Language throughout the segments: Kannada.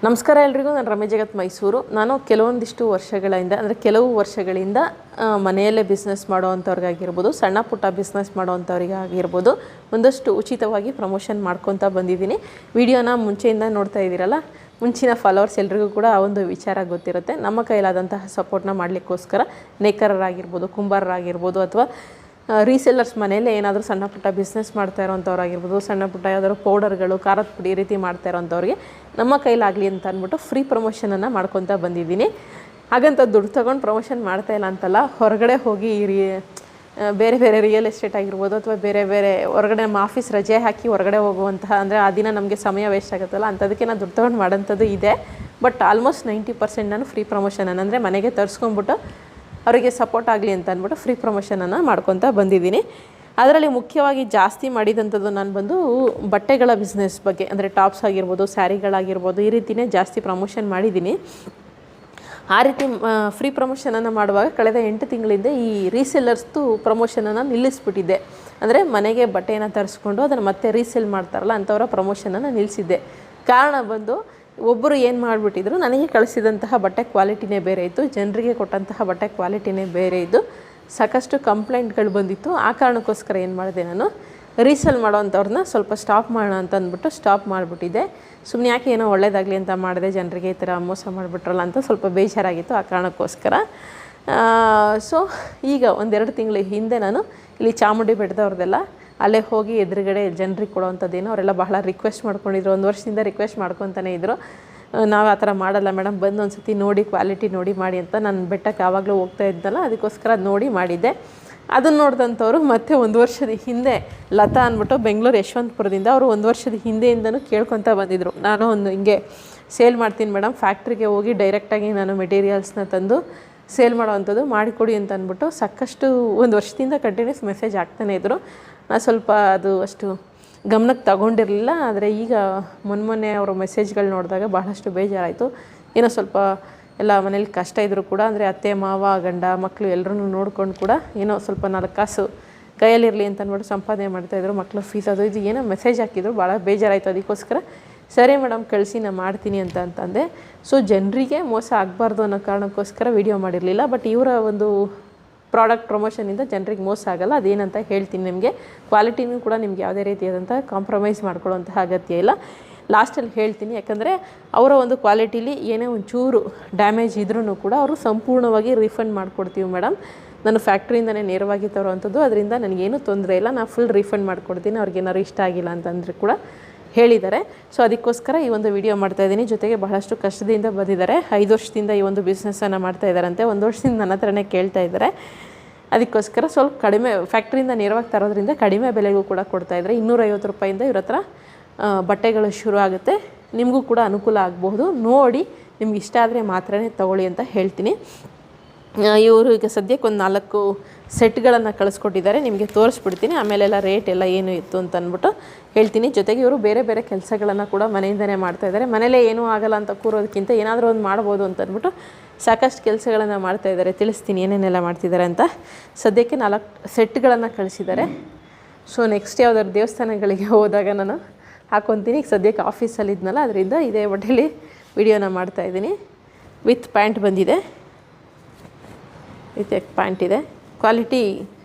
ನಮಸ್ಕಾರ ಎಲ್ರಿಗೂ. ನಾನು ರಮ್ಯ ಜಗತ್ ಮೈಸೂರು. ನಾನು ಕೆಲವು ವರ್ಷಗಳಿಂದ ಮನೆಯಲ್ಲೇ ಬಿಸ್ನೆಸ್ ಮಾಡೋವಂಥವ್ರಿಗಾಗಿರ್ಬೋದು, ಸಣ್ಣ ಪುಟ್ಟ ಬಿಸ್ನೆಸ್ ಮಾಡೋವಂಥವ್ರಿಗಾಗಿರ್ಬೋದು ಒಂದಷ್ಟು ಉಚಿತವಾಗಿ ಪ್ರಮೋಷನ್ ಮಾಡ್ಕೊತಾ ಬಂದಿದ್ದೀನಿ. ವಿಡಿಯೋನ ಮುಂಚೆಯಿಂದ ನೋಡ್ತಾ ಇದ್ದೀರಲ್ಲ, ಮುಂಚಿನ ಫಾಲೋವರ್ಸ್ ಎಲ್ರಿಗೂ ಕೂಡ ಆ ಒಂದು ವಿಚಾರ ಗೊತ್ತಿರುತ್ತೆ. ನಮ್ಮ ಕೈಲಾದಂತಹ ಸಪೋರ್ಟ್ನ ಮಾಡಲಿಕ್ಕೋಸ್ಕರ ನೇಕಾರರಾಗಿರ್ಬೋದು, ಕುಂಬಾರರಾಗಿರ್ಬೋದು, ಅಥವಾ ರೀಸೆಲ್ಲರ್ಸ್ ಮನೆಯಲ್ಲೇ ಏನಾದರೂ ಸಣ್ಣ ಪುಟ್ಟ ಬಿಸ್ನೆಸ್ ಮಾಡ್ತಾ ಇರೋವಂಥವ್ರಾಗಿರ್ಬೋದು, ಸಣ್ಣ ಪುಟ್ಟ ಯಾವ್ದಾದ್ರು ಪೌಡರ್ಗಳು, ಖಾರದ ಪುಡಿ ಈ ರೀತಿ ಮಾಡ್ತಾ ಇರೋವಂಥವ್ರಿಗೆ ನಮ್ಮ ಕೈಲಾಗಲಿ ಅಂತ ಅಂದ್ಬಿಟ್ಟು ಫ್ರೀ ಪ್ರಮೋಷನನ್ನು ಮಾಡ್ಕೊತಾ ಬಂದಿದ್ದೀನಿ. ಹಾಗಂತ ದುಡ್ಡು ತೊಗೊಂಡು ಪ್ರಮೋಷನ್ ಮಾಡ್ತಾಯಿಲ್ಲ ಅಂತಲ್ಲ, ಹೊರಗಡೆ ಹೋಗಿ ಬೇರೆ ಬೇರೆ ರಿಯಲ್ ಎಸ್ಟೇಟ್ ಆಗಿರ್ಬೋದು, ಅಥವಾ ಬೇರೆ ಹೊರಗಡೆ ನಮ್ಮ ಆಫೀಸ್ ರಜೆ ಹಾಕಿ ಹೊರಗಡೆ ಹೋಗುವಂತಹ, ಅಂದರೆ ಆ ದಿನ ನಮಗೆ ಸಮಯ ವೇಸ್ಟ್ ಆಗುತ್ತಲ್ಲ, ಅಂಥದಕ್ಕೆ ನಾನು ದುಡ್ಡು ತೊಗೊಂಡು ಮಾಡೋಂಥದ್ದು ಇದೆ. ಬಟ್ ಆಲ್ಮೋಸ್ಟ್ 90% ನಾನು ಫ್ರೀ ಪ್ರಮೋಷನನ್ನು, ಅಂದರೆ ಮನೆಗೆ ತರಿಸ್ಕೊಂಬಿಟ್ಟು ಅವರಿಗೆ ಸಪೋರ್ಟ್ ಆಗಲಿ ಅಂತ ಅಂದ್ಬಿಟ್ಟು ಫ್ರೀ ಪ್ರಮೋಷನನ್ನು ಮಾಡ್ಕೊತಾ ಬಂದಿದ್ದೀನಿ. ಅದರಲ್ಲಿ ಮುಖ್ಯವಾಗಿ ಜಾಸ್ತಿ ಮಾಡಿದಂಥದ್ದು ನಾನು ಬಂದು ಬಟ್ಟೆಗಳ ಬಿಸ್ನೆಸ್ ಬಗ್ಗೆ, ಅಂದರೆ ಟಾಪ್ಸ್ ಆಗಿರ್ಬೋದು, ಸ್ಯಾರಿಗಳಾಗಿರ್ಬೋದು, ಈ ರೀತಿಯೇ ಜಾಸ್ತಿ ಪ್ರಮೋಷನ್ ಮಾಡಿದ್ದೀನಿ. ಆ ರೀತಿ ಫ್ರೀ ಪ್ರಮೋಷನನ್ನು ಮಾಡುವಾಗ ಕಳೆದ 8 ತಿಂಗಳಿಂದ ಈ ರೀಸೆಲ್ಲರ್ಸ್ದು ಪ್ರಮೋಷನನ್ನು ನಿಲ್ಲಿಸ್ಬಿಟ್ಟಿದ್ದೆ. ಅಂದರೆ ಮನೆಗೆ ಬಟ್ಟೆಯನ್ನು ತರಿಸ್ಕೊಂಡು ಅದನ್ನು ಮತ್ತೆ ರೀಸೇಲ್ ಮಾಡ್ತಾರಲ್ಲ ಅಂಥವರ ಪ್ರಮೋಷನನ್ನು ನಿಲ್ಲಿಸಿದ್ದೆ. ಕಾರಣ ಬಂದು ಒಬ್ಬರು ಏನು ಮಾಡಿಬಿಟ್ಟಿದ್ರು, ನನಗೆ ಕಳಿಸಿದಂತಹ ಬಟ್ಟೆ ಕ್ವಾಲಿಟಿನೇ ಬೇರೆ ಇತ್ತು, ಜನರಿಗೆ ಕೊಟ್ಟಂತಹ ಬಟ್ಟೆ ಕ್ವಾಲಿಟಿನೇ ಬೇರೆ ಇದ್ದು ಸಾಕಷ್ಟು ಕಂಪ್ಲೇಂಟ್ಗಳು ಬಂದಿತ್ತು. ಆ ಕಾರಣಕ್ಕೋಸ್ಕರ ಏನು ಮಾಡಿದೆ, ನಾನು ರೀಸೇಲ್ ಮಾಡೋವಂಥವ್ರನ್ನ ಸ್ವಲ್ಪ ಸ್ಟಾಪ್ ಮಾಡೋಣ ಅಂತ ಅಂದ್ಬಿಟ್ಟು ಸ್ಟಾಪ್ ಮಾಡಿಬಿಟ್ಟಿದ್ದೆ. ಸುಮ್ಮನೆ ಯಾಕೆ ಏನೋ ಒಳ್ಳೇದಾಗಲಿ ಅಂತ ಮಾಡಿದೆ, ಜನರಿಗೆ ಈ ಥರ ಮೋಸ ಮಾಡಿಬಿಟ್ರಲ್ಲ ಅಂತ ಸ್ವಲ್ಪ ಬೇಜಾರಾಗಿತ್ತು. ಆ ಕಾರಣಕ್ಕೋಸ್ಕರ ಸೊ ಈಗ 1-2 ತಿಂಗಳ ಹಿಂದೆ ನಾನು ಇಲ್ಲಿ ಚಾಮುಂಡಿ ಬೆಟ್ಟದವ್ರದ್ದೆಲ್ಲ ಅಲ್ಲೇ ಹೋಗಿ ಎದುರುಗಡೆ ಜನರಿಗೆ ಕೊಡೋವಂಥದ್ದೇನೋ ಅವರೆಲ್ಲ ಬಹಳ ರಿಕ್ವೆಸ್ಟ್ ಮಾಡ್ಕೊಂಡಿದ್ರು. 1 ವರ್ಷದಿಂದ ರಿಕ್ವೆಸ್ಟ್ ಮಾಡ್ಕೊತಾನೆ ಇದ್ದರು, ನಾವು ಆ ಥರ ಮಾಡಲ್ಲ ಮೇಡಮ್, ಬಂದು ಒಂದು ಸತಿ ನೋಡಿ, ಕ್ವಾಲಿಟಿ ನೋಡಿ ಮಾಡಿ ಅಂತ. ನಾನು ಬೆಟ್ಟಕ್ಕೆ ಆವಾಗಲೂ ಹೋಗ್ತಾ ಇದ್ದಲ್ಲ, ಅದಕ್ಕೋಸ್ಕರ ಅದು ನೋಡಿ ಮಾಡಿದ್ದೆ. ಅದನ್ನು ನೋಡಿದಂಥವ್ರು ಮತ್ತೆ 1 ವರ್ಷದ ಹಿಂದೆ ಲತಾ ಅಂದ್ಬಿಟ್ಟು ಬೆಂಗಳೂರು ಯಶವಂತಪುರದಿಂದ, ಅವರು 1 ವರ್ಷದ ಹಿಂದೆಯಿಂದನೂ ಕೇಳ್ಕೊತಾ ಬಂದಿದ್ದರು, ನಾನು ಒಂದು ಹಿಂಗೆ ಸೇಲ್ ಮಾಡ್ತೀನಿ ಮೇಡಮ್, ಫ್ಯಾಕ್ಟ್ರಿಗೆ ಹೋಗಿ ಡೈರೆಕ್ಟಾಗಿ ನಾನು ಮೆಟೀರಿಯಲ್ಸ್ನ ತಂದು ಸೇಲ್ ಮಾಡೋವಂಥದ್ದು ಮಾಡಿಕೊಡಿ ಅಂತ ಅಂದ್ಬಿಟ್ಟು ಸಾಕಷ್ಟು 1 ವರ್ಷದಿಂದ ಕಂಟಿನ್ಯೂಸ್ ಮೆಸೇಜ್ ಆಗ್ತಾನೆ ಇದ್ದರು. ನಾನು ಸ್ವಲ್ಪ ಅದು ಅಷ್ಟು ಗಮನಕ್ಕೆ ತಗೊಂಡಿರಲಿಲ್ಲ. ಆದರೆ ಈಗ ಮೊನ್ನೆ ಅವರ ಮೆಸೇಜ್ಗಳು ನೋಡಿದಾಗ ಬಹಳಷ್ಟು ಬೇಜಾರಾಯಿತು. ಏನೋ ಸ್ವಲ್ಪ ಎಲ್ಲ ಮನೇಲಿ ಕಷ್ಟ ಇದ್ದರೂ ಕೂಡ, ಅಂದರೆ ಅತ್ತೆ ಮಾವ ಗಂಡ ಮಕ್ಕಳು ಎಲ್ಲರೂ ನೋಡ್ಕೊಂಡು ಕೂಡ ಏನೋ ಸ್ವಲ್ಪ 4 ಕಾಸು ಕೈಯಲ್ಲಿರಲಿ ಅಂತ ಅಂದ್ಬಿಟ್ಟು ಸಂಪಾದನೆ ಮಾಡ್ತಾಯಿದ್ರು. ಮಕ್ಕಳು ಫೀಸ್ ಅದು ಇದು ಏನೋ ಮೆಸೇಜ್ ಹಾಕಿದ್ರು, ಭಾಳ ಬೇಜಾರಾಯಿತು. ಅದಕ್ಕೋಸ್ಕರ ಸರಿ ಮೇಡಮ್ ಕಳಿಸಿ, ನಾನು ಮಾಡ್ತೀನಿ ಅಂತಂದೆ. ಸೊ ಜನರಿಗೆ ಮೋಸ ಆಗಬಾರ್ದು ಅನ್ನೋ ಕಾರಣಕ್ಕೋಸ್ಕರ ವಿಡಿಯೋ ಮಾಡಿರಲಿಲ್ಲ. ಬಟ್ ಇವರ ಒಂದು ಪ್ರಾಡಕ್ಟ್ ಪ್ರಮೋಷನಿಂದ ಜನರಿಗೆ ಮೋಸ ಆಗಲ್ಲ, ಅದೇನಂತ ಹೇಳ್ತೀನಿ ನಿಮಗೆ. ಕ್ವಾಲಿಟಿನೂ ಕೂಡ ನಿಮ್ಗೆ ಯಾವುದೇ ರೀತಿಯಾದಂಥ ಕಾಂಪ್ರಮೈಸ್ ಮಾಡ್ಕೊಳ್ಳೋವಂತಹ ಅಗತ್ಯ ಇಲ್ಲ, ಲಾಸ್ಟಲ್ಲಿ ಹೇಳ್ತೀನಿ. ಯಾಕಂದರೆ ಅವರ ಒಂದು ಕ್ವಾಲಿಟಿಲಿ ಏನೇ ಒಂಚೂರು ಡ್ಯಾಮೇಜ್ ಇದ್ರೂ ಕೂಡ ಅವರು ಸಂಪೂರ್ಣವಾಗಿ ರೀಫಂಡ್ ಮಾಡಿಕೊಡ್ತೀವಿ ಮೇಡಮ್, ನಾನು ಫ್ಯಾಕ್ಟ್ರಿಯಿಂದನೇ ನೇರವಾಗಿ ತರುವಂಥದ್ದು, ಅದರಿಂದ ನನಗೇನು ತೊಂದರೆ ಇಲ್ಲ, ನಾನು ಫುಲ್ ರೀಫಂಡ್ ಮಾಡಿಕೊಡ್ತೀನಿ, ಅವ್ರಿಗೇನಾದ್ರು ಇಷ್ಟ ಆಗಿಲ್ಲ ಅಂತಂದರೆ ಕೂಡ ಹೇಳಿದ್ದಾರೆ. ಸೊ ಅದಕ್ಕೋಸ್ಕರ ಈ ಒಂದು ವಿಡಿಯೋ ಮಾಡ್ತಾಯಿದ್ದೀನಿ. ಜೊತೆಗೆ ಬಹಳಷ್ಟು ಕಷ್ಟದಿಂದ ಬಂದಿದ್ದಾರೆ. 5 ವರ್ಷದಿಂದ ಈ ಒಂದು ಬಿಸ್ನೆಸ್ಸನ್ನು ಮಾಡ್ತಾಯಿದ್ದಾರಂತೆ. 1 ವರ್ಷದಿಂದ ನನ್ನ ಹತ್ರನೇ ಕೇಳ್ತಾ ಇದ್ದಾರೆ. ಅದಕ್ಕೋಸ್ಕರ ಸ್ವಲ್ಪ ಕಡಿಮೆ, ಫ್ಯಾಕ್ಟ್ರಿಯಿಂದ ನೇರವಾಗಿ ತರೋದ್ರಿಂದ ಕಡಿಮೆ ಬೆಲೆಗೂ ಕೂಡ ಕೊಡ್ತಾಯಿದ್ದಾರೆ. 250 ರೂಪಾಯಿಂದ ಇವ್ರ ಹತ್ರ ಬಟ್ಟೆಗಳು ಶುರು ಆಗುತ್ತೆ. ನಿಮಗೂ ಕೂಡ ಅನುಕೂಲ ಆಗಬಹುದು. ನೋಡಿ ನಿಮ್ಗೆ ಇಷ್ಟ ಆದರೆ ಮಾತ್ರನೇ ತೊಗೊಳ್ಳಿ ಅಂತ ಹೇಳ್ತೀನಿ. ಇವರು ಈಗ ಸದ್ಯಕ್ಕೆ ಒಂದು 4 ಸೆಟ್ಗಳನ್ನು ಕಳಿಸ್ಕೊಟ್ಟಿದ್ದಾರೆ, ನಿಮಗೆ ತೋರಿಸ್ಬಿಡ್ತೀನಿ. ಆಮೇಲೆಲ್ಲ ರೇಟ್ ಎಲ್ಲ ಏನು ಇತ್ತು ಅಂತ ಅಂದ್ಬಿಟ್ಟು ಹೇಳ್ತೀನಿ. ಜೊತೆಗೆ ಇವರು ಬೇರೆ ಬೇರೆ ಕೆಲಸಗಳನ್ನು ಕೂಡ ಮನೆಯಿಂದನೇ ಮಾಡ್ತಾಯಿದ್ದಾರೆ. ಮನೇಲೇ ಏನೂ ಆಗಲ್ಲ ಅಂತ ಕೂರೋದಕ್ಕಿಂತ ಏನಾದರೂ ಒಂದು ಮಾಡ್ಬೋದು ಅಂತ ಅಂದ್ಬಿಟ್ಟು ಸಾಕಷ್ಟು ಕೆಲಸಗಳನ್ನು ಮಾಡ್ತಾಯಿದ್ದಾರೆ. ತಿಳಿಸ್ತೀನಿ ಏನೇನೆಲ್ಲ ಮಾಡ್ತಿದ್ದಾರೆ ಅಂತ. ಸದ್ಯಕ್ಕೆ 4 ಸೆಟ್ಗಳನ್ನು ಕಳಿಸಿದ್ದಾರೆ. ಸೊ ನೆಕ್ಸ್ಟ್ ಯಾವುದಾದ್ರು ದೇವಸ್ಥಾನಗಳಿಗೆ ಹೋದಾಗ ನಾನು ಹಾಕ್ಕೊತೀನಿ. ಈಗ ಸದ್ಯಕ್ಕೆ ಆಫೀಸಲ್ಲಿ ಇದ್ನಲ್ಲ, ಅದರಿಂದ ಇದೇ ಬಟ್ಟೆಯಲ್ಲಿ ವಿಡಿಯೋನ ಮಾಡ್ತಾಯಿದ್ದೀನಿ. ವಿತ್ ಪ್ಯಾಂಟ್ ಬಂದಿದೆ, ವಿತ್ ಪ್ಯಾಂಟ್ ಇದೆ. ಕ್ವಾಲಿಟಿ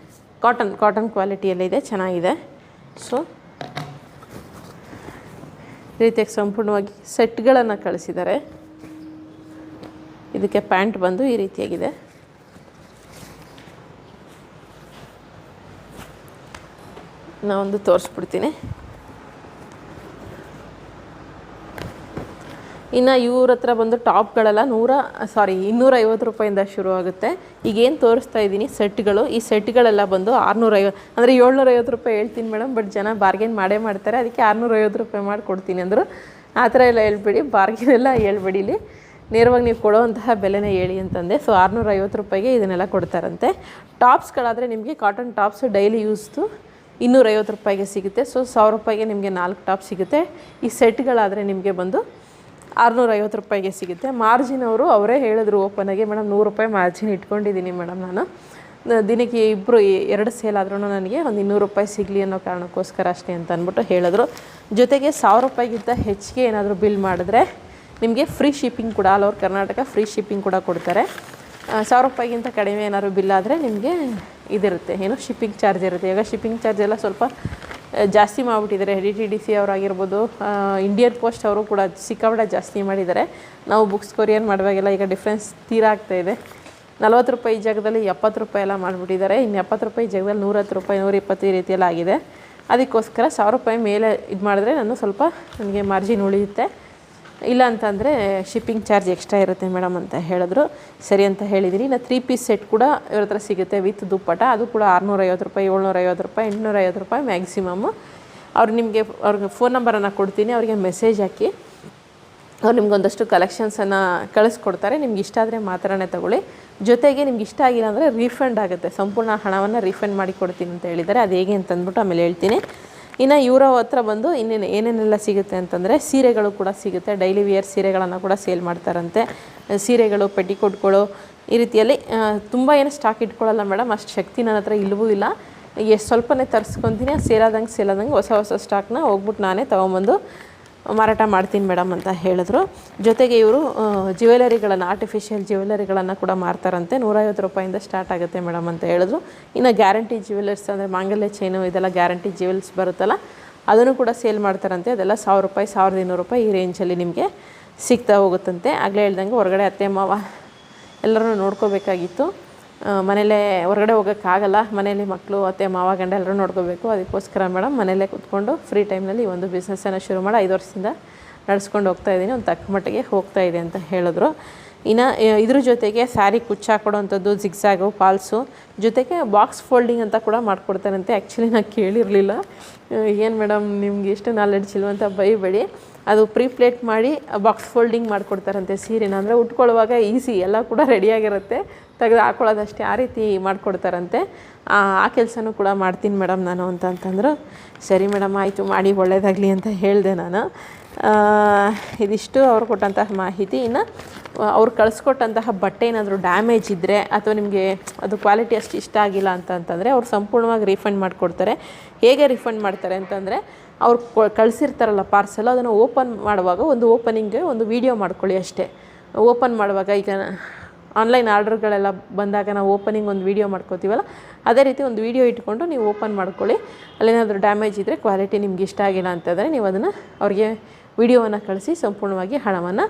ಕಾಟನ್ ಕ್ವಾಲಿಟಿಯಲ್ಲೇ ಇದೆ, ಚೆನ್ನಾಗಿದೆ. ಸೊ ಈ ರೀತಿಯಾಗಿ ಸಂಪೂರ್ಣವಾಗಿ ಸೆಟ್ಗಳನ್ನು ಕಳಿಸಿದ್ದಾರೆ. ಇದಕ್ಕೆ ಪ್ಯಾಂಟ್ ಬಂದು ಈ ರೀತಿಯಾಗಿದೆ. ನಾವೊಂದು ತೋರಿಸ್ಬಿಡ್ತೀನಿ. ಇನ್ನು ಇವ್ರ ಹತ್ರ ಬಂದು ಟಾಪ್ಗಳೆಲ್ಲ 250 ರೂಪಾಯಿಂದ ಶುರು ಆಗುತ್ತೆ. ಈಗೇನು ತೋರಿಸ್ತಾ ಇದ್ದೀನಿ ಸೆಟ್ಗಳು, ಈ ಸೆಟ್ಗಳೆಲ್ಲ ಬಂದು 650, ಅಂದರೆ 750 ರೂಪಾಯಿ ಹೇಳ್ತೀನಿ ಮೇಡಮ್, ಬಟ್ ಜನ ಬಾರ್ಗೇನ್ ಮಾಡೇ ಮಾಡ್ತಾರೆ, ಅದಕ್ಕೆ 650 ರೂಪಾಯಿ ಮಾಡಿಕೊಡ್ತೀನಿ ಅಂದರು. ಆ ಥರ ಎಲ್ಲ ಹೇಳ್ಬೇಡಿ, ಬಾರ್ಗೇನ್ ಎಲ್ಲ ಹೇಳ್ಬೇಡಿ, ಇಲ್ಲಿ ನೇರವಾಗಿ ನೀವು ಕೊಡೋವಂತಹ ಬೆಲೆನೇ ಹೇಳಿ ಅಂತಂದೆ. ಸೊ 650 ರೂಪಾಯಿಗೆ ಇದನ್ನೆಲ್ಲ ಕೊಡ್ತಾರಂತೆ. ಟಾಪ್ಸ್ಗಳಾದರೆ ನಿಮಗೆ ಕಾಟನ್ ಟಾಪ್ಸು ಡೈಲಿ ಯೂಸ್ದು 250 ರೂಪಾಯಿಗೆ ಸಿಗುತ್ತೆ. ಸೊ 1000 ರೂಪಾಯಿಗೆ ನಿಮಗೆ 4 ಟಾಪ್ ಸಿಗುತ್ತೆ. ಈ ಸೆಟ್ಗಳಾದರೆ ನಿಮಗೆ ಬಂದು 650 ರೂಪಾಯಿಗೆ ಸಿಗುತ್ತೆ. ಮಾರ್ಜಿನ್ ಅವರೇ ಹೇಳಿದ್ರು ಓಪನಾಗಿ, ಮೇಡಮ್ 100 ರೂಪಾಯಿ ಮಾರ್ಜಿನ್ ಇಟ್ಕೊಂಡಿದ್ದೀನಿ ಮೇಡಮ್, ನಾನು ದಿನಕ್ಕೆ 2 ಸೇಲ್ ಆದ್ರೂ ನನಗೆ ಒಂದು 200 ರೂಪಾಯಿ ಸಿಗಲಿ ಅನ್ನೋ ಕಾರಣಕ್ಕೋಸ್ಕರ ಅಷ್ಟೇ ಅಂತ ಅಂದ್ಬಿಟ್ಟು ಹೇಳಿದ್ರು. ಜೊತೆಗೆ 1000 ರೂಪಾಯಿಗಿಂತ ಹೆಚ್ಚಿಗೆ ಏನಾದರೂ ಬಿಲ್ ಮಾಡಿದ್ರೆ ನಿಮಗೆ ಫ್ರೀ ಶಿಪ್ಪಿಂಗ್ ಕೂಡ all over Karnataka free shipping ಕೂಡ ಕೊಡ್ತಾರೆ. 1000 ರೂಪಾಯಿಗಿಂತ ಕಡಿಮೆ ಏನಾದ್ರು ಬಿಲ್ ಆದರೆ ನಿಮಗೆ ಇದಿರುತ್ತೆ, ಏನು ಶಿಪ್ಪಿಂಗ್ ಚಾರ್ಜ್ ಇರುತ್ತೆ. ಈಗ ಶಿಪ್ಪಿಂಗ್ ಚಾರ್ಜ್ ಎಲ್ಲ ಸ್ವಲ್ಪ ಜಾಸ್ತಿ ಮಾಡಿಬಿಟ್ಟಿದ್ದಾರೆ. DTDC ಅವರಾಗಿರ್ಬೋದು, ಇಂಡಿಯನ್ ಪೋಸ್ಟ್ ಅವರು ಕೂಡ ಸಿಕ್ಕಾಪಟ್ಟೆ ಜಾಸ್ತಿ ಮಾಡಿದ್ದಾರೆ. ನಾವು ಬುಕ್ಸ್ ಕೊರಿಯರ್ ಮಾಡುವಾಗೆಲ್ಲ ಈಗ ಡಿಫ್ರೆನ್ಸ್ ತೀರಾ ಆಗ್ತಾಯಿದೆ. 40 ರೂಪಾಯಿ ಜಾಗದಲ್ಲಿ 70 ರೂಪಾಯಿ ಎಲ್ಲ ಮಾಡಿಬಿಟ್ಟಿದ್ದಾರೆ. ಇನ್ನು 70 ರೂಪಾಯಿ ಜಾಗದಲ್ಲಿ 110 ರೂಪಾಯಿ 120 ಈ ರೀತಿಯೆಲ್ಲ ಆಗಿದೆ. ಅದಕ್ಕೋಸ್ಕರ 1000 ರೂಪಾಯಿ ಮೇಲೆ ಇದು ಮಾಡಿದ್ರೆ ಸ್ವಲ್ಪ ನನಗೆ ಮಾರ್ಜಿನ್ ಉಳಿಯುತ್ತೆ. ಇಲ್ಲ ಅಂತಂದರೆ ಶಿಪ್ಪಿಂಗ್ ಚಾರ್ಜ್ ಎಕ್ಸ್ಟ್ರಾ ಇರುತ್ತೆ ಮೇಡಮ್ ಅಂತ ಹೇಳಿದ್ರು. ಸರಿ ಅಂತ ಹೇಳಿದ್ದೀನಿ. ಇನ್ನು 3 ಪೀಸ್ ಸೆಟ್ ಕೂಡ ಇವ್ರ ಹತ್ರ ಸಿಗುತ್ತೆ ವಿತ್ ದುಪ್ಪಟ. ಅದು ಕೂಡ 650 ರೂಪಾಯಿ, 750 ರೂಪಾಯಿ, 850 ರೂಪಾಯಿ ಮ್ಯಾಕ್ಸಿಮಮ್ಮು. ಅವ್ರಿಗೆ ಫೋನ್ ನಂಬರನ್ನು ಕೊಡ್ತೀನಿ, ಅವರಿಗೆ ಮೆಸೇಜ್ ಹಾಕಿ ಅವ್ರು ನಿಮ್ಗೊಂದಷ್ಟು ಕಲೆಕ್ಷನ್ಸನ್ನು ಕಳಿಸ್ಕೊಡ್ತಾರೆ. ನಿಮ್ಗೆ ಇಷ್ಟ ಆದರೆ ಮಾತ್ರನೇ ತೊಗೊಳ್ಳಿ. ಜೊತೆಗೆ ನಿಮ್ಗೆ ಇಷ್ಟ ಆಗಿಲ್ಲ ಅಂದರೆ ರೀಫಂಡ್ ಆಗುತ್ತೆ, ಸಂಪೂರ್ಣ ಹಣವನ್ನು ರೀಫಂಡ್ ಮಾಡಿ ಕೊಡ್ತೀನಿ ಅಂತ ಹೇಳಿದ್ದಾರೆ. ಅದು ಹೇಗೆ ಅಂತ ಅಂದ್ಬಿಟ್ಟು ಆಮೇಲೆ ಹೇಳ್ತೀನಿ. ಇನ್ನು ಇವರ ಹತ್ರ ಬಂದು ಇನ್ನೇನು ಏನೇನೆಲ್ಲ ಸಿಗುತ್ತೆ ಅಂತಂದರೆ ಸೀರೆಗಳು ಕೂಡ ಸಿಗುತ್ತೆ. ಡೈಲಿ ವೇರ್ ಸೀರೆಗಳನ್ನು ಕೂಡ ಸೇಲ್ ಮಾಡ್ತಾರಂತೆ. ಸೀರೆಗಳು, ಪೆಟಿಕೋಟ್ಗಳು ಈ ರೀತಿಯಲ್ಲಿ ತುಂಬ ಏನು ಸ್ಟಾಕ್ ಇಟ್ಕೊಳ್ಳಲ್ಲ ಮೇಡಮ್, ಅಷ್ಟು ಶಕ್ತಿ ನನ್ನ ಹತ್ರ ಇಲ್ಲವೂ ಇಲ್ಲ. ಎಷ್ಟು ಸ್ವಲ್ಪನೇ ತರಿಸ್ಕೊತೀನಿ, ಸೇಲಾದಂಗೆ ಹೊಸ ಸ್ಟಾಕ್ನ ಹೋಗ್ಬಿಟ್ಟು ನಾನೇ ತೊಗೊಂಬಂದು ಮಾರಾಟ ಮಾಡ್ತೀನಿ ಮೇಡಮ್ ಅಂತ ಹೇಳಿದ್ರು. ಜೊತೆಗೆ ಇವರು ಜ್ಯುವೆಲರಿಗಳನ್ನು, ಆರ್ಟಿಫಿಷಿಯಲ್ ಜ್ಯುವೆಲರಿಗಳನ್ನು ಕೂಡ ಮಾರ್ತಾರಂತೆ. 150 ರೂಪಾಯಿಂದ ಸ್ಟಾರ್ಟ್ ಆಗುತ್ತೆ ಮೇಡಮ್ ಅಂತ ಹೇಳಿದ್ರು. ಇನ್ನು ಗ್ಯಾರಂಟಿ ಜ್ಯುವೆಲರ್ಸ್ ಅಂದರೆ ಮಾಂಗಲ್ಯ ಚೈನು ಇದೆಲ್ಲ ಗ್ಯಾರಂಟಿ ಜ್ಯುವೆಲ್ಸ್ ಬರುತ್ತಲ್ಲ, ಅದನ್ನು ಕೂಡ ಸೇಲ್ ಮಾಡ್ತಾರಂತೆ. ಅದೆಲ್ಲ 1000 ರೂಪಾಯಿ, 1200 ರೂಪಾಯಿ ಈ ರೇಂಜಲ್ಲಿ ನಿಮಗೆ ಸಿಗ್ತಾ ಹೋಗುತ್ತಂತೆ. ಆಗಲೇ ಹೇಳ್ದಂಗೆ ಹೊರಗಡೆ ಅತ್ತೆ ಮಾವ ಎಲ್ಲರೂ ನೋಡ್ಕೋಬೇಕಾಗಿತ್ತು. ಮನೇಲೇ ಹೊರಗಡೆ ಹೋಗೋಕ್ಕಾಗಲ್ಲ, ಮನೇಲಿ ಮಕ್ಕಳು, ಅತ್ತೆ ಮಾವ, ಗಂಡ ಎಲ್ಲರೂ ನೋಡ್ಕೋಬೇಕು. ಅದಕ್ಕೋಸ್ಕರ ಮೇಡಮ್ ಮನೇಲೇ ಕೂತ್ಕೊಂಡು ಫ್ರೀ ಟೈಮ್ನಲ್ಲಿ ಈ ಒಂದು ಬಿಸ್ನೆಸ್ಸನ್ನು ಶುರು ಮಾಡಿ 5 ವರ್ಷದಿಂದ ನಡೆಸ್ಕೊಂಡು ಹೋಗ್ತಾಯಿದ್ದೀನಿ. ಒಂದು ತಕ್ಕ ಮಟ್ಟಿಗೆ ಹೋಗ್ತಾಯಿದೆ ಅಂತ ಹೇಳಿದ್ರು. ಇನ್ನು ಇದ್ರ ಜೊತೆಗೆ ಸ್ಯಾರಿ ಕುಚ್ಚಾಕೊಡೋವಂಥದ್ದು, ಜಿಗ್ಸಾಗು, ಫಾಲ್ಸು, ಜೊತೆಗೆ ಬಾಕ್ಸ್ ಫೋಲ್ಡಿಂಗ್ ಅಂತ ಕೂಡ ಮಾಡಿಕೊಡ್ತಾರಂತೆ. ಆ್ಯಕ್ಚುಲಿ ನಾನು ಕೇಳಿರಲಿಲ್ಲ. ಏನು ಮೇಡಮ್ ನಿಮ್ಗೆ ಎಷ್ಟು ನಾಲೆಡ್ಜ್ ಇಲ್ವಂತ ಬೈಬೇಡಿ. ಅದು ಪ್ಲೇಟ್ ಮಾಡಿ ಬಾಕ್ಸ್ ಫೋಲ್ಡಿಂಗ್ ಮಾಡಿಕೊಡ್ತಾರಂತೆ ಸೀರೆನ. ಅಂದರೆ ಉಟ್ಕೊಳ್ಳುವಾಗ ಈಸಿ, ಎಲ್ಲ ಕೂಡ ರೆಡಿಯಾಗಿರುತ್ತೆ, ತೆಗೆದು ಹಾಕ್ಕೊಳ್ಳೋದಷ್ಟೇ, ಆ ರೀತಿ ಮಾಡಿಕೊಡ್ತಾರಂತೆ. ಆ ಕೆಲಸನೂ ಕೂಡ ಮಾಡ್ತೀನಿ ಮೇಡಮ್ ನಾನು ಅಂತಂತಂದರು. ಸರಿ ಮೇಡಮ್ ಆಯಿತು, ಮಾಡಿ ಒಳ್ಳೆಯದಾಗಲಿ ಅಂತ ಹೇಳಿದೆ ನಾನು. ಇದಿಷ್ಟು ಅವ್ರು ಕೊಟ್ಟಂತಹ ಮಾಹಿತಿ. ಇನ್ನು ಅವ್ರು ಕಳಿಸ್ಕೊಟ್ಟಂತಹ ಬಟ್ಟೆ ಏನಾದರೂ ಡ್ಯಾಮೇಜ್ ಇದ್ದರೆ ಅಥವಾ ನಿಮಗೆ ಅದು ಕ್ವಾಲಿಟಿ ಅಷ್ಟು ಇಷ್ಟ ಆಗಿಲ್ಲ ಅಂತಂದರೆ ಅವ್ರು ಸಂಪೂರ್ಣವಾಗಿ ರೀಫಂಡ್ ಮಾಡಿಕೊಡ್ತಾರೆ. ಹೇಗೆ ರೀಫಂಡ್ ಮಾಡ್ತಾರೆ ಅಂತಂದರೆ, ಅವ್ರು ಕಳಿಸಿರ್ತಾರಲ್ಲ ಪಾರ್ಸಲ್, ಅದನ್ನು ಓಪನ್ ಮಾಡುವಾಗ ಒಂದು ವೀಡಿಯೋ ಮಾಡ್ಕೊಳ್ಳಿ ಅಷ್ಟೇ. ಓಪನ್ ಮಾಡುವಾಗ ಈಗ ಆನ್ಲೈನ್ ಆರ್ಡರ್ಗಳೆಲ್ಲ ಬಂದಾಗ ನಾವು ಓಪನಿಂಗ್ ಒಂದು ವೀಡಿಯೋ ಮಾಡ್ಕೋತೀವಲ್ಲ, ಅದೇ ರೀತಿ ಒಂದು ವೀಡಿಯೋ ಇಟ್ಕೊಂಡು ನೀವು ಓಪನ್ ಮಾಡ್ಕೊಳ್ಳಿ. ಅಲ್ಲೇನಾದರೂ ಡ್ಯಾಮೇಜ್ ಇದ್ದರೆ, ಕ್ವಾಲಿಟಿ ನಿಮ್ಗೆ ಇಷ್ಟ ಆಗಿಲ್ಲ ಅಂತಂದರೆ ನೀವು ಅದನ್ನು ಅವ್ರಿಗೆ ವೀಡಿಯೋವನ್ನು ಕಳಿಸಿ ಸಂಪೂರ್ಣವಾಗಿ ಹಣವನ್ನು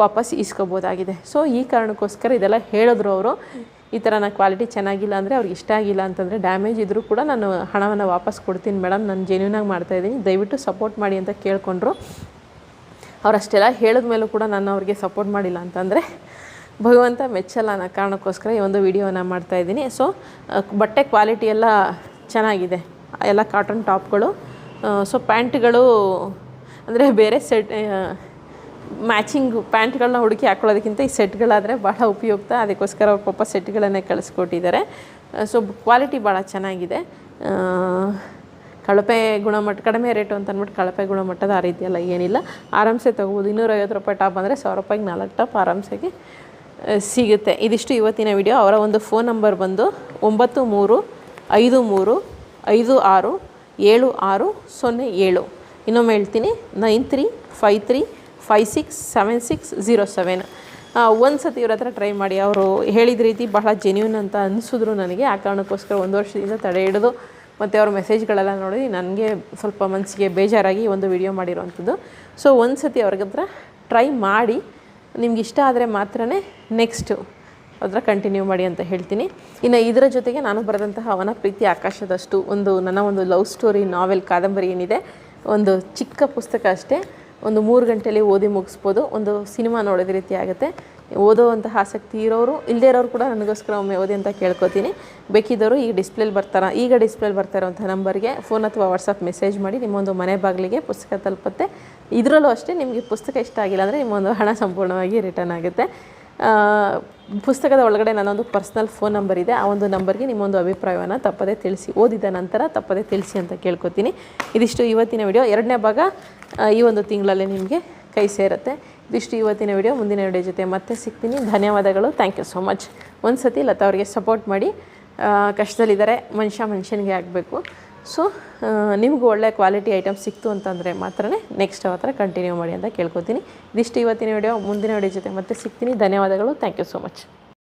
ವಾಪಸ್ ಇಸ್ಕೋಬೋದಾಗಿದೆ. ಸೊ ಈ ಕಾರಣಕ್ಕೋಸ್ಕರ ಇದೆಲ್ಲ ಹೇಳಿದ್ರು ಅವರು. ಈ ಥರ ನಾನು ಕ್ವಾಲಿಟಿ ಚೆನ್ನಾಗಿಲ್ಲ ಅಂದರೆ, ಅವ್ರಿಗೆ ಇಷ್ಟ ಆಗಿಲ್ಲ ಅಂತಂದರೆ, ಡ್ಯಾಮೇಜ್ ಇದ್ದರೂ ಕೂಡ ನಾನು ಹಣವನ್ನು ವಾಪಸ್ ಕೊಡ್ತೀನಿ ಮೇಡಮ್, ನಾನು ಜೆನ್ಯೂನಾಗಿ ಮಾಡ್ತಾಯಿದ್ದೀನಿ, ದಯವಿಟ್ಟು ಸಪೋರ್ಟ್ ಮಾಡಿ ಅಂತ ಕೇಳಿಕೊಂಡ್ರು. ಅವರಷ್ಟೆಲ್ಲ ಹೇಳಿದ ಮೇಲೂ ಕೂಡ ನಾನು ಅವ್ರಿಗೆ ಸಪೋರ್ಟ್ ಮಾಡಿಲ್ಲ ಅಂತಂದರೆ ಭಗವಂತ ಮೆಚ್ಚಲ್ಲ ಅನ್ನೋ ಕಾರಣಕ್ಕೋಸ್ಕರ ಈ ಒಂದು ವಿಡಿಯೋನ ಮಾಡ್ತಾಯಿದ್ದೀನಿ. ಸೊ ಬಟ್ಟೆ ಕ್ವಾಲಿಟಿ ಎಲ್ಲ ಚೆನ್ನಾಗಿದೆ, ಎಲ್ಲ ಕಾಟನ್ ಟಾಪ್ಗಳು. ಸೊ ಪ್ಯಾಂಟ್ಗಳು ಅಂದರೆ ಬೇರೆ ಸೆಟ್ ಮ್ಯಾಚಿಂಗ್ ಪ್ಯಾಂಟ್ಗಳನ್ನ ಹುಡುಕಿ ಹಾಕ್ಕೊಳ್ಳೋದಕ್ಕಿಂತ ಈ ಸೆಟ್ಗಳಾದರೆ ಭಾಳ ಉಪಯುಕ್ತ. ಅದಕ್ಕೋಸ್ಕರ ಅವ್ರು ಪಾಪ ಸೆಟ್ಗಳನ್ನೇ ಕಳಿಸ್ಕೊಟ್ಟಿದ್ದಾರೆ. ಸೊ ಕ್ವಾಲಿಟಿ ಭಾಳ ಚೆನ್ನಾಗಿದೆ. ಕಳಪೆ ಗುಣಮಟ್ಟ, ಕಡಿಮೆ ರೇಟು ಅಂತ ಅಂದ್ಬಿಟ್ಟು ಕಳಪೆ ಗುಣಮಟ್ಟದ ಆ ರೀತಿಯೆಲ್ಲ ಏನಿಲ್ಲ, ಆರಾಮ್ಸೆ ತೊಗೋಬೋದು. 250 ರೂಪಾಯಿ ಟಾಪ್ ಅಂದರೆ 1000 ರೂಪಾಯಿಗೆ 4 ಟಾಪ್ ಆರಾಮ್ಸಾಗಿ ಸಿಗುತ್ತೆ. ಇದಿಷ್ಟು ಇವತ್ತಿನ ವಿಡಿಯೋ. ಅವರ ಒಂದು ಫೋನ್ ನಂಬರ್ ಬಂದು 9356767607. ಇನ್ನೊಮ್ಮೆ ಹೇಳ್ತೀನಿ, 9353567607. ಒಂದು ಸತಿ ಇವ್ರ ಹತ್ರ ಟ್ರೈ ಮಾಡಿ. ಅವರು ಹೇಳಿದ ರೀತಿ ಬಹಳ ಜೆನ್ಯೂನ್ ಅಂತ ಅನಿಸಿದ್ರು ನನಗೆ. ಆ ಕಾರಣಕ್ಕೋಸ್ಕರ 1 ವರ್ಷದಿಂದ ತಡೆ ಹಿಡಿದು ಮತ್ತು ಅವ್ರ ಮೆಸೇಜ್ಗಳೆಲ್ಲ ನೋಡಿ ನನಗೆ ಸ್ವಲ್ಪ ಮನಸ್ಸಿಗೆ ಬೇಜಾರಾಗಿ ಒಂದು ವಿಡಿಯೋ ಮಾಡಿರೋವಂಥದ್ದು. ಸೊ ಒಂದು ಸತಿ ಅವ್ರಿಗೆ ಹತ್ರ ಟ್ರೈ ಮಾಡಿ, ನಿಮ್ಗೆ ಇಷ್ಟ ಆದರೆ ಮಾತ್ರ ನೆಕ್ಸ್ಟು ಅದರ ಕಂಟಿನ್ಯೂ ಮಾಡಿ ಅಂತ ಹೇಳ್ತೀನಿ. ಇನ್ನು ಇದರ ಜೊತೆಗೆ ನಾನು ಬರೆದಂತಹ ಅವನ ಪ್ರೀತಿ ಆಕಾಶದಷ್ಟು ನನ್ನ ಒಂದು ಲವ್ ಸ್ಟೋರಿ ನಾವೆಲ್ ಕಾದಂಬರಿ ಏನಿದೆ, ಒಂದು ಚಿಕ್ಕ ಪುಸ್ತಕ ಅಷ್ಟೇ, ಒಂದು 3 ಗಂಟೆಯಲ್ಲಿ ಓದಿ ಮುಗಿಸ್ಬೋದು. ಒಂದು ಸಿನಿಮಾ ನೋಡೋದ ರೀತಿ ಆಗುತ್ತೆ. ಓದೋವಂತಹ ಆಸಕ್ತಿ ಇರೋರು, ಇಲ್ಲದೇ ಇರೋರು ಕೂಡ ನನಗೋಸ್ಕರ ಒಮ್ಮೆ ಓದಿ ಅಂತ ಕೇಳ್ಕೊತೀನಿ. ಬೇಕಿದ್ದವರು ಈಗ ಡಿಸ್ಪ್ಲೇಲಿ ಬರ್ತಾ ಇರೋಂಥ ನಂಬರ್ಗೆ ಫೋನ್ ಅಥವಾ ವಾಟ್ಸಪ್ ಮೆಸೇಜ್ ಮಾಡಿ, ನಿಮ್ಮೊಂದು ಮನೆ ಬಾಗಿಲಿಗೆ ಪುಸ್ತಕ ತಲುಪುತ್ತೆ. ಇದರಲ್ಲೂ ಅಷ್ಟೇ, ನಿಮಗೆ ಪುಸ್ತಕ ಇಷ್ಟ ಆಗಿಲ್ಲ ಅಂದರೆ ನಿಮ್ಮೊಂದು ಹಣ ಸಂಪೂರ್ಣವಾಗಿ ರಿಟರ್ನ್ ಆಗುತ್ತೆ. ಪುಸ್ತಕದ ಒಳಗಡೆ ನನ್ನೊಂದು ಪರ್ಸ್ನಲ್ ಫೋನ್ ನಂಬರ್ ಇದೆ. ಆ ಒಂದು ನಂಬರ್ಗೆ ನಿಮ್ಮೊಂದು ಅಭಿಪ್ರಾಯವನ್ನು ತಪ್ಪದೇ ತಿಳಿಸಿ, ಓದಿದ ನಂತರ ತಪ್ಪದೇ ತಿಳಿಸಿ ಅಂತ ಕೇಳ್ಕೊತೀನಿ. ಇದಿಷ್ಟು ಇವತ್ತಿನ ವಿಡಿಯೋ. 2ನೇ ಭಾಗ ಈ ಒಂದು ತಿಂಗಳಲ್ಲಿ ನಿಮಗೆ ಕೈ ಸೇರುತ್ತೆ. ಇದಿಷ್ಟು ಇವತ್ತಿನ ವಿಡಿಯೋ. ಮುಂದಿನ ವಿಡಿಯೋ ಜೊತೆ ಮತ್ತೆ ಸಿಗ್ತೀನಿ. ಧನ್ಯವಾದಗಳು. Thank you so much. ಒಂದು ಸತಿ ಲತಾ ಅವರಿಗೆ ಸಪೋರ್ಟ್ ಮಾಡಿ. ಕಷ್ಟದಲ್ಲಿದ್ದಾರೆ, ಮನುಷ್ಯನಿಗೆ ಆಗಬೇಕು. ಸೊ ನಿಮಗೂ ಒಳ್ಳೆ ಕ್ವಾಲಿಟಿ ಐಟಮ್ಸ್ ಸಿಕ್ತು ಅಂತಂದರೆ ಮಾತ್ರ ನೆಕ್ಸ್ಟ್ ಅವತ್ತರ ಕಂಟಿನ್ಯೂ ಮಾಡಿ ಅಂತ ಕೇಳ್ಕೊತೀನಿ. ಇದಿಷ್ಟು ಇವತ್ತಿನ ವಿಡಿಯೋ. ಮುಂದಿನ ವಿಡಿಯೋ ಜೊತೆ ಮತ್ತೆ ಸಿಗ್ತೀನಿ. ಧನ್ಯವಾದಗಳು. Thank you so much.